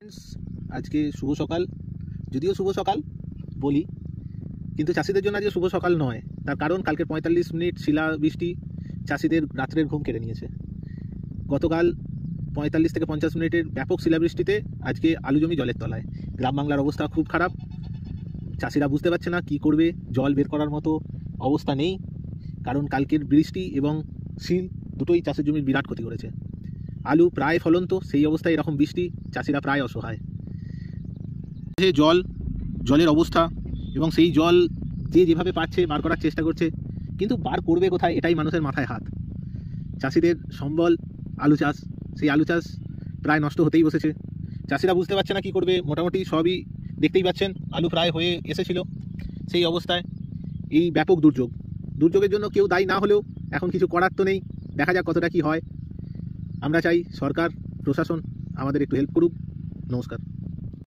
Friends आज के शुभ सकाल যদিও শুভ সকাল বলি কিন্তু চাষিদের জন্য আজকে শুভ সকাল নয়। তার কারণ কালকে 45 মিনিট শিলা বৃষ্টি চাষিদের রাত্রের ঘুম কেড়ে নিয়েছে। গতকাল 45 থেকে 50 মিনিটের ব্যাপক শিলাবৃষ্টিতে আজকে আলু জমি জলের তলায়। গ্রাম বাংলার অবস্থা খুব খারাপ। চাষিরা বুঝতে পারছে না কি করবে, জল বের করার মতো অবস্থা নেই, কারণ কালকের বৃষ্টি এবং শিল দুটোই চাষের জমির বিরাট ক্ষতি করেছে। আলু প্রায় ফলন্ত, সেই অবস্থায় এরকম বৃষ্টি চাষিরা প্রায় অসহায়। যে জলের অবস্থা এবং সেই জল যেভাবে পাচ্ছে বার করার চেষ্টা করছে, কিন্তু বার করবে কোথায় এটাই মানুষের মাথায় হাত। চাষিদের সম্বল আলু চাষ, সেই আলু চাষ প্রায় নষ্ট হতেই বসেছে। চাষিরা বুঝতে পারছে না কি করবে। মোটামুটি সবই দেখতেই পাচ্ছেন, আলু প্রায় হয়ে এসেছিল। সেই অবস্থায় এই ব্যাপক দুর্যোগের জন্য কেউ দায়ী না হলেও এখন কিছু করার তো নেই। দেখা যাক কতটা কি হয়। আমরা চাই সরকার প্রশাসন আমাদের একটু হেল্প করুক। নমস্কার।